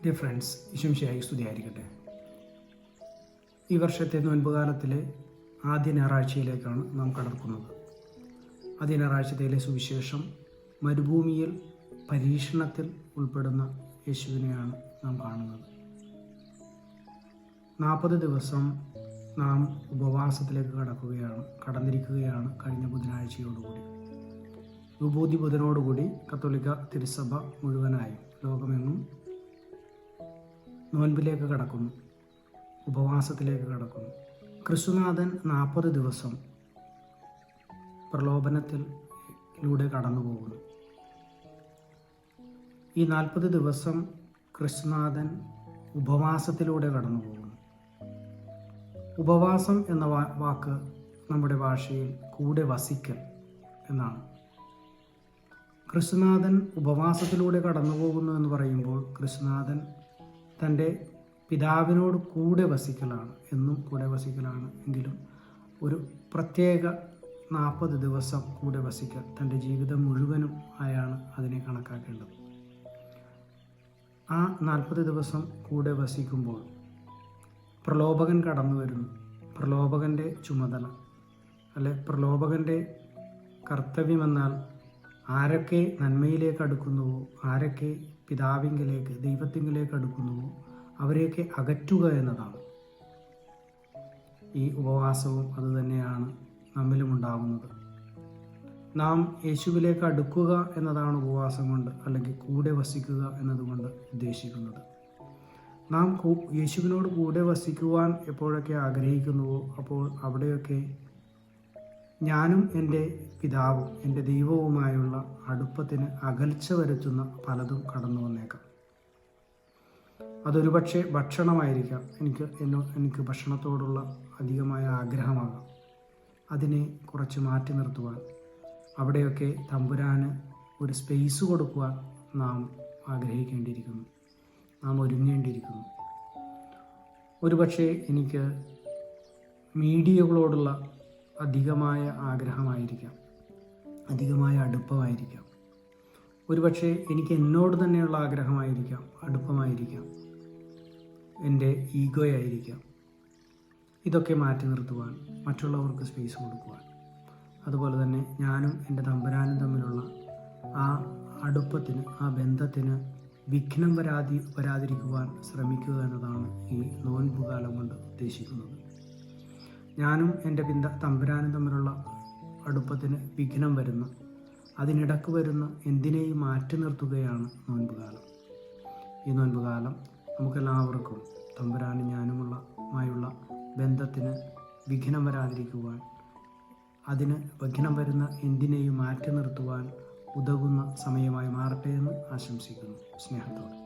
Dear friends, ഈശോമിശിഹായ്ക്ക് സ്തുതിയായിരിക്കട്ടെ. ഈ വർഷത്തെ നോൻപുകാലത്തിലെ ആദ്യ ഞായറാഴ്ചയിലേക്കാണ് നാം കടക്കുന്നത്. ആദ്യ ഞായറാഴ്ചയിലെ സുവിശേഷം മരുഭൂമിയിൽ പരീക്ഷണത്തിൽ ഉൾപ്പെടുന്ന യേശുവിനെയാണ് നാം കാണുന്നത്. 40 ദിവസം നാം ഉപവാസത്തിലേക്ക് കടന്നിരിക്കുകയാണ് കഴിഞ്ഞ ബുധനാഴ്ചയോടുകൂടി. വിഭൂതി ബുധനോടുകൂടി കത്തോലിക്ക തിരുസഭ മുഴുവനായും ലോകമെങ്ങും നോൻപിലേക്ക് കടക്കുന്നു, ഉപവാസത്തിലേക്ക് കടക്കുന്നു. ക്രിസ്തുനാഥൻ 40 ദിവസം പ്രലോഭനത്തിലൂടെ കടന്നു പോകുന്നു. ഈ 40 ദിവസം ക്രിസ്തുനാഥൻ ഉപവാസത്തിലൂടെ കടന്നു പോകുന്നു. ഉപവാസം എന്ന വാക്ക് നമ്മുടെ ഭാഷയിൽ കൂടെ വസിക്കൽ എന്നാണ്. ക്രിസ്തുനാഥൻ ഉപവാസത്തിലൂടെ കടന്നു പോകുന്നു എന്ന് പറയുമ്പോൾ ക്രിസ്തുനാഥൻ തൻ്റെ പിതാവിനോട് കൂടെ വസിക്കലാണ്, എന്നും കൂടെ വസിക്കലാണ്. എങ്കിലും ഒരു പ്രത്യേക 40 ദിവസം കൂടെ വസിക്കൽ, തൻ്റെ ജീവിതം മുഴുവനും ആയാണ് അതിനെ കണക്കാക്കേണ്ടത്. ആ 40 ദിവസം കൂടെ വസിക്കുമ്പോൾ പ്രലോഭകൻ കടന്നു വരുന്നു. പ്രലോഭകൻ്റെ ചുമതല പ്രലോഭകൻ്റെ കർത്തവ്യമെന്നാൽ ആരൊക്കെ നന്മയിലേക്ക് അടുക്കുന്നുവോ, ആരൊക്കെ പിതാവിങ്കിലേക്ക് ദൈവത്തിങ്കിലേക്ക് അടുക്കുന്നുവോ അവരെയൊക്കെ അകറ്റുക എന്നതാണ്. ഈ ഉപവാസവും അതുതന്നെയാണ് നമ്മിലും ഉണ്ടാകുന്നത്. നാം യേശുവിലേക്ക് അടുക്കുക എന്നതാണ് ഉപവാസം കൊണ്ട്, അല്ലെങ്കിൽ കൂടെ വസിക്കുക എന്നതുകൊണ്ട് ഉദ്ദേശിക്കുന്നത്. നാം യേശുവിനോട് കൂടെ വസിക്കുവാൻ എപ്പോഴൊക്കെ ആഗ്രഹിക്കുന്നുവോ അപ്പോൾ അവിടെയൊക്കെ ഞാനും എൻ്റെ പിതാവും എൻ്റെ ദൈവവുമായുള്ള അടുപ്പത്തിന് അകൽച്ച വരുത്തുന്ന പലതും കടന്നു വന്നേക്കാം. അതൊരുപക്ഷെ ഭക്ഷണമായിരിക്കാം. എനിക്ക് ഭക്ഷണത്തോടുള്ള അധികമായ ആഗ്രഹമാകാം. അതിനെ കുറച്ച് മാറ്റി നിർത്തുവാൻ, അവിടെയൊക്കെ തമ്പുരാന് ഒരു സ്പേസ് കൊടുക്കുവാൻ നാം ആഗ്രഹിക്കേണ്ടിയിരിക്കുന്നു, നാം ഒരുങ്ങേണ്ടിയിരിക്കുന്നു. ഒരുപക്ഷെ എനിക്ക് മീഡിയകളോടുള്ള അധികമായ ആഗ്രഹമായിരിക്കാം, അധികമായ അടുപ്പമായിരിക്കാം. ഒരുപക്ഷെ എനിക്ക് എന്നോട് തന്നെയുള്ള ആഗ്രഹമായിരിക്കാം, അടുപ്പമായിരിക്കാം, എൻ്റെ ഈഗോയായിരിക്കാം. ഇതൊക്കെ മാറ്റി നിർത്തുവാൻ, മറ്റുള്ളവർക്ക് സ്പേസ് കൊടുക്കുവാൻ, അതുപോലെ തന്നെ ഞാനും എൻ്റെ തമ്പുരാനും തമ്മിലുള്ള ആ അടുപ്പത്തിന്, ആ ബന്ധത്തിന് വിഘ്നം വരാതിരിക്കുവാൻ ശ്രമിക്കുക എന്നതാണ് ഈ നോൻപുകാലം കൊണ്ട് ഉദ്ദേശിക്കുന്നത്. ഞാനും എൻ്റെ തമ്പുരാനും തമ്മിലുള്ള അടുപ്പത്തിന് വിഘ്നം വരുന്ന, അതിനിടക്ക് വരുന്ന എന്തിനേയും മാറ്റി നിർത്തുകയാണ് നോൻപുകാലം. ഈ നോൻപുകാലം നമുക്കെല്ലാവർക്കും തമ്പുരാനും ഞാനുമായുള്ള ബന്ധത്തിന് വിഘ്നം വരാതിരിക്കുവാൻ, അതിന് വിഘ്നം വരുന്ന എന്തിനേയും മാറ്റി നിർത്തുവാൻ ഉതകുന്ന സമയമായി മാറട്ടെ എന്ന് ആശംസിക്കുന്നു. സ്നേഹത്തോടെ.